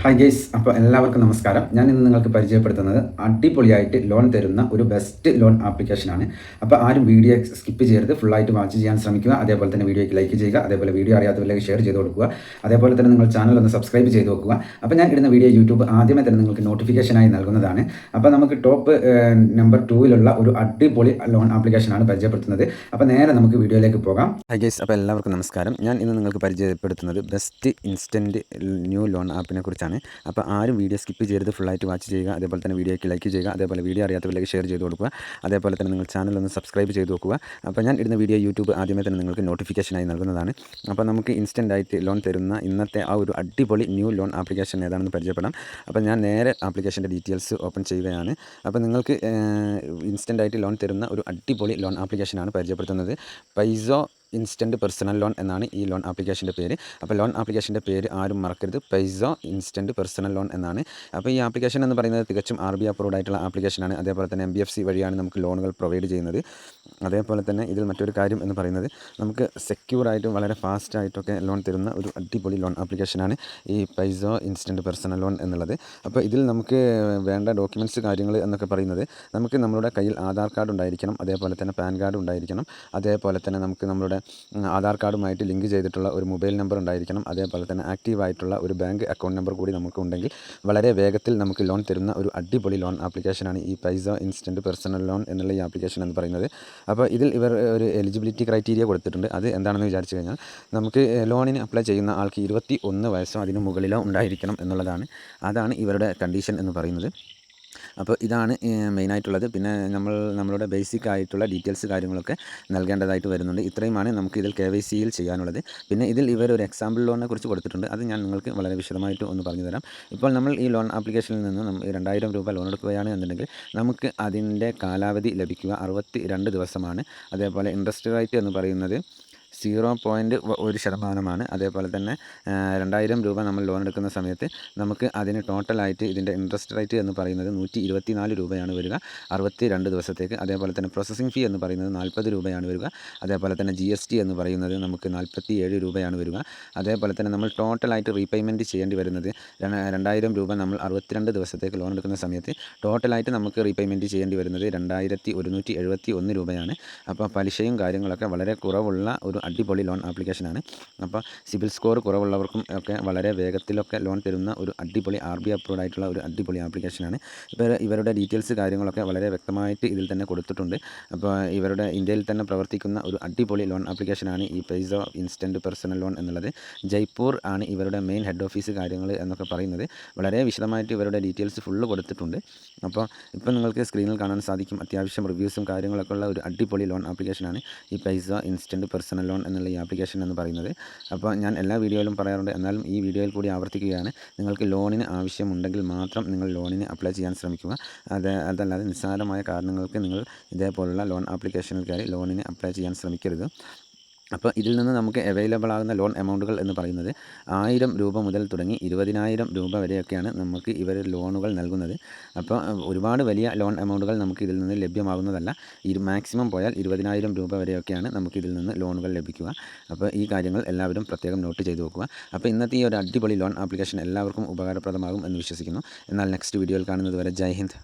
Hi guys, അപ്പോൾ എല്ലാവർക്കും നമസ്കാരം. ഞാൻ ഇന്ന് നിങ്ങൾക്ക് പരിചയപ്പെടുത്തുന്നത് അടിപൊളിയായിട്ട് ലോൺ തരുന്ന ഒരു ബെസ്റ്റ് ലോൺ ആപ്ലിക്കേഷനാണ്. അപ്പോൾ ആരും വീഡിയോ സ്കിപ്പ് ചെയ്യരുത്, ഫുള്ളായിട്ട് വാച്ച് ചെയ്യാൻ ശ്രമിക്കുക. അതേപോലെ തന്നെ വീഡിയോയ്ക്ക് ലൈക്ക് ചെയ്യുക, അതേപോലെ വീഡിയോ അറിയാത്തവരിലേക്ക് ഷെയർ ചെയ്ത് കൊടുക്കുക. അതേപോലെ തന്നെ നിങ്ങൾ ചാനൽ ഒന്ന് സബ്സ്ക്രൈബ് ചെയ്ത് വെക്കുക. അപ്പോൾ ഞാൻ ഇടുന്ന വീഡിയോ യൂട്യൂബ് ആദ്യമേ തന്നെ നിങ്ങൾക്ക് നോട്ടിഫിക്കേഷനായി നൽകുന്നതാണ്. അപ്പോൾ നമുക്ക് ടോപ്പ് നമ്പർ 2 ഒരു അടിപൊളി ലോൺ ആപ്ലിക്കേഷനാണ് പരിചയപ്പെടുത്തുന്നത്. അപ്പോൾ നേരെ നമുക്ക് വീഡിയോയിലേക്ക് പോകാം. ഹായ് ഗൈസ്, അപ്പോൾ എല്ലാവർക്കും നമസ്കാരം. ഞാൻ ഇന്ന് നിങ്ങൾക്ക് പരിചയപ്പെടുത്തുന്നത് ബെസ്റ്റ് ഇൻസ്റ്റൻറ്റ് ന്യൂ ലോൺ ആപ്പിനെ കുറിച്ചാണ്. അപ്പോൾ ആരും വീഡിയോ സ്കിപ്പ് ചെയ്യരുത്, ഫുള്ളായിട്ട് വാച്ച് ചെയ്യുക. അതേപോലെ തന്നെ വീഡിയോയ്ക്ക് ലൈക്ക് ചെയ്യുക, അതേപോലെ വീഡിയോ അറിയാത്തവരിലേക്ക് ഷെയർ ചെയ്ത് കൊടുക്കുക. അതേപോലെ തന്നെ നിങ്ങൾ ചാനൽ ഒന്ന് സബ്സ്ക്രൈബ് ചെയ്ത് നോക്കുക. അപ്പോൾ ഞാൻ ഇടുന്ന വീഡിയോ യൂട്യൂബ് ആദ്യമേ തന്നെ നിങ്ങൾക്ക് നോട്ടിഫിക്കേഷനായി നൽകുന്നതാണ്. അപ്പോൾ നമുക്ക് ഇൻസ്റ്റൻ്റ് ആയിട്ട് ലോൺ തരുന്ന ഇന്നത്തെ ആ ഒരു അടിപൊളി ന്യൂ ലോൺ ആപ്ലിക്കേഷൻ ഏതാണെന്ന് പരിചയപ്പെടാം. അപ്പോൾ ഞാൻ നേരെ ആപ്ലിക്കേഷൻ്റെ ഡീറ്റെയിൽസ് ഓപ്പൺ ചെയ്യുകയാണ്. അപ്പോൾ നിങ്ങൾക്ക് ഇൻസ്റ്റൻ്റ് ആയിട്ട് ലോൺ തരുന്ന ഒരു അടിപൊളി ലോൺ ആപ്ലിക്കേഷനാണ് പരിചയപ്പെടുത്തുന്നത്. പൈസോ ഇൻസ്റ്റൻറ്റ് പേഴ്സണൽ ലോൺ എന്നാണ് ഈ ലോൺ ആപ്ലിക്കേഷൻ്റെ പേര്. അപ്പോൾ ലോൺ ആപ്ലിക്കേഷൻ്റെ പേര് ആരും മറക്കരുത്, പൈസോ ഇൻസ്റ്റൻറ്റ് പേഴ്സണൽ ലോൺ എന്നാണ്. അപ്പോൾ ഈ ആപ്ലിക്കേഷൻ എന്ന് പറയുന്നത് തികച്ചും RBI അപ്രൂവ്ഡ് ആയിട്ടുള്ള ആപ്ലിക്കേഷനാണ്. അതേപോലെ തന്നെ MBFC വഴിയാണ് നമുക്ക് ലോണുകൾ പ്രൊവൈഡ് ചെയ്യുന്നത്. അതേപോലെ തന്നെ ഇതിൽ മറ്റൊരു കാര്യം എന്ന് പറയുന്നത് നമുക്ക് സെക്യൂറായിട്ടും വളരെ ഫാസ്റ്റായിട്ടൊക്കെ ലോൺ തരുന്ന ഒരു അടിപൊളി ലോൺ ആപ്ലിക്കേഷനാണ് ഈ പൈസോ ഇൻസ്റ്റൻറ്റ് പേഴ്സണൽ ലോൺ എന്നുള്ളത്. അപ്പോൾ ഇതിൽ നമുക്ക് വേണ്ട ഡോക്യുമെൻറ്റ്സ് കാര്യങ്ങൾ എന്നൊക്കെ പറയുന്നത് നമുക്ക് നമ്മുടെ കയ്യിൽ ആധാർ കാർഡ് ഉണ്ടായിരിക്കണം, അതേപോലെ തന്നെ പാൻ കാർഡ് ഉണ്ടായിരിക്കണം, അതേപോലെ തന്നെ നമുക്ക് നമ്മുടെ ആധാർ കാർഡുമായിട്ട് ലിങ്ക് ചെയ്തിട്ടുള്ള ഒരു മൊബൈൽ നമ്പർ ഉണ്ടായിരിക്കണം, അതേപോലെ തന്നെ ആക്റ്റീവായിട്ടുള്ള ഒരു ബാങ്ക് അക്കൗണ്ട് നമ്പർ കൂടി നമുക്കുണ്ടെങ്കിൽ വളരെ വേഗത്തിൽ നമുക്ക് ലോൺ തരുന്ന ഒരു അടിപൊളി ലോൺ ആപ്ലിക്കേഷനാണ് ഈ പൈസോ ഇൻസ്റ്റൻറ്റ് പേഴ്സണൽ ലോൺ എന്നുള്ള ഈ ആപ്ലിക്കേഷൻ എന്ന് പറയുന്നത്. അപ്പോൾ ഇതിൽ ഇവർ ഒരു എലിജിബിലിറ്റി ക്രൈറ്റീരിയ കൊടുത്തിട്ടുണ്ട്. അത് എന്താണെന്ന് വിചാരിച്ചു കഴിഞ്ഞാൽ നമുക്ക് ലോണിന് അപ്ലൈ ചെയ്യുന്ന ആൾക്ക് 21 വയസ്സോ അതിന് മുകളിലോ ഉണ്ടായിരിക്കണം എന്നുള്ളതാണ്. അതാണ് ഇവരുടെ കണ്ടീഷൻ എന്ന് പറയുന്നത്. അപ്പോൾ ഇതാണ് മെയിനായിട്ടുള്ളത്. പിന്നെ നമ്മളുടെ ബേസിക് ആയിട്ടുള്ള ഡീറ്റെയിൽസ് കാര്യങ്ങളൊക്കെ നൽകേണ്ടതായിട്ട് വരുന്നുണ്ട്. ഇത്രയുമാണ് നമുക്ക് ഇതിൽ KYCയിൽ ചെയ്യാനുള്ളത്. പിന്നെ ഇതിൽ ഇവർ ഒരു എക്സാമ്പിൾ ലോണിനെ കുറിച്ച് കൊടുത്തിട്ടുണ്ട്. അത് ഞാൻ നിങ്ങൾക്ക് വളരെ വിശദമായിട്ട് ഒന്ന് പറഞ്ഞു തരാം. ഇപ്പോൾ നമ്മൾ ഈ ലോൺ ആപ്ലിക്കേഷനിൽ നിന്ന് 2000 രൂപ ലോൺ എടുക്കുകയാണ് എന്നുണ്ടെങ്കിൽ നമുക്ക് അതിൻ്റെ കാലാവധി ലഭിക്കുക 62 ദിവസമാണ്. അതേപോലെ ഇൻട്രസ്റ്റ് റേറ്റ് എന്ന് പറയുന്നത് 0.1%. അതേപോലെ തന്നെ 2000 രൂപ നമ്മൾ ലോൺ എടുക്കുന്ന സമയത്ത് നമുക്ക് അതിന് ടോട്ടലായിട്ട് ഇതിൻ്റെ ഇൻട്രസ്റ്റ് റേറ്റ് എന്ന് പറയുന്നത് 124 രൂപയാണ് വരിക 62 ദിവസത്തേക്ക്. അതേപോലെ തന്നെ പ്രോസസ്സിംഗ് ഫീ എന്ന് പറയുന്നത് 40 രൂപയാണ് വരിക. അതേപോലെ തന്നെ GST എന്ന് പറയുന്നത് നമുക്ക് 47 രൂപയാണ് വരിക. അതേപോലെ തന്നെ നമ്മൾ ടോട്ടലായിട്ട് റീപേയ്മെൻറ്റ് ചെയ്യേണ്ടി വരുന്നത് 2000 രൂപ നമ്മൾ 62 ദിവസത്തേക്ക് ലോൺ എടുക്കുന്ന സമയത്ത് ടോട്ടലായിട്ട് നമുക്ക് റീപേയ്മെൻറ്റ് ചെയ്യേണ്ടി വരുന്നത് 2171 രൂപയാണ്. അപ്പോൾ പലിശയും കാര്യങ്ങളൊക്കെ വളരെ കുറവുള്ള ഒരു അടിപൊളി ലോൺ ആപ്ലിക്കേഷനാണ്. അപ്പോൾ സിബിൽ സ്കോർ കുറവുള്ളവർക്കും ഒക്കെ വളരെ വേഗത്തിലൊക്കെ ലോൺ തരുന്ന ഒരു അടിപൊളി RBI അപ്രൂവ്ഡ് ആയിട്ടുള്ള ഒരു അടിപൊളി ആപ്ലിക്കേഷനാണ്. ഇപ്പോൾ ഇവരുടെ ഡീറ്റെയിൽസ് കാര്യങ്ങളൊക്കെ വളരെ വ്യക്തമായിട്ട് ഇതിൽ തന്നെ കൊടുത്തിട്ടുണ്ട്. അപ്പോൾ ഇവരുടെ ഇന്ത്യയിൽ തന്നെ പ്രവർത്തിക്കുന്ന ഒരു അടിപൊളി ലോൺ ആപ്ലിക്കേഷനാണ് ഈ പൈസോ ഇൻസ്റ്റൻറ്റ് പേഴ്സണൽ ലോൺ എന്നുള്ളത്. ജയ്പൂർ ആണ് ഇവരുടെ മെയിൻ ഹെഡ് ഓഫീസ് കാര്യങ്ങൾ എന്നൊക്കെ പറയുന്നത്. വളരെ വിശദമായിട്ട് ഇവരുടെ ഡീറ്റെയിൽസ് ഫുള്ള് കൊടുത്തിട്ടുണ്ട്. അപ്പോൾ ഇപ്പോൾ നിങ്ങൾക്ക് സ്ക്രീനിൽ കാണാൻ സാധിക്കും അത്യാവശ്യം റിവ്യൂസും കാര്യങ്ങളൊക്കെ ഉള്ള ഒരു അടിപൊളി ലോൺ ആപ്ലിക്കേഷനാണ് ഈ പൈസോ ഇൻസ്റ്റൻറ്റ് പേഴ്സണൽ ലോൺ എന്നുള്ള ഈ ആപ്ലിക്കേഷൻ എന്ന് പറയുന്നത്. അപ്പോൾ ഞാൻ എല്ലാ വീഡിയോയിലും പറയാറുണ്ട്, എന്നാലും ഈ വീഡിയോയിൽ കൂടി ആവർത്തിക്കുകയാണ്. നിങ്ങൾക്ക് ലോണിന് ആവശ്യമുണ്ടെങ്കിൽ മാത്രം നിങ്ങൾ ലോണിന് അപ്ലൈ ചെയ്യാൻ ശ്രമിക്കുക. അതല്ലാതെ നിസ്സാരമായ കാരണങ്ങൾക്ക് നിങ്ങൾ ഇതേപോലുള്ള ലോൺ ആപ്ലിക്കേഷനിൽ കയറി ലോണിന് അപ്ലൈ ചെയ്യാൻ ശ്രമിക്കരുത്. അപ്പോൾ ഇതിൽ നിന്ന് നമുക്ക് അവൈലബിൾ ആകുന്ന ലോൺ എമൗണ്ടുകൾ എന്ന് പറയുന്നത് 1000 രൂപ മുതൽ തുടങ്ങി 20,000 രൂപ വരെയൊക്കെയാണ് നമുക്ക് ഇവർ ലോണുകൾ നൽകുന്നത്. അപ്പോൾ ഒരുപാട് വലിയ ലോൺ എമൗണ്ടുകൾ നമുക്ക് ഇതിൽ നിന്ന് ലഭ്യമാകുന്നതല്ല. മാക്സിമം പോയാൽ 20,000 രൂപ വരെയൊക്കെയാണ് നമുക്ക് ഇതിൽ നിന്ന് ലോണുകൾ ലഭിക്കുക. അപ്പോൾ ഈ കാര്യങ്ങൾ എല്ലാവരും പ്രത്യേകം നോട്ട് ചെയ്ത് വെക്കുക. അപ്പോൾ ഇന്നത്തെ ഈ ഒരു അടിപൊളി ലോൺ ആപ്ലിക്കേഷൻ എല്ലാവർക്കും ഉപകാരപ്രദമാകും എന്ന് വിശ്വസിക്കുന്നു. എന്നാൽ നെക്സ്റ്റ് വീഡിയോയിൽ കാണുന്നത് വരെ ജയ് ഹിന്ദ്.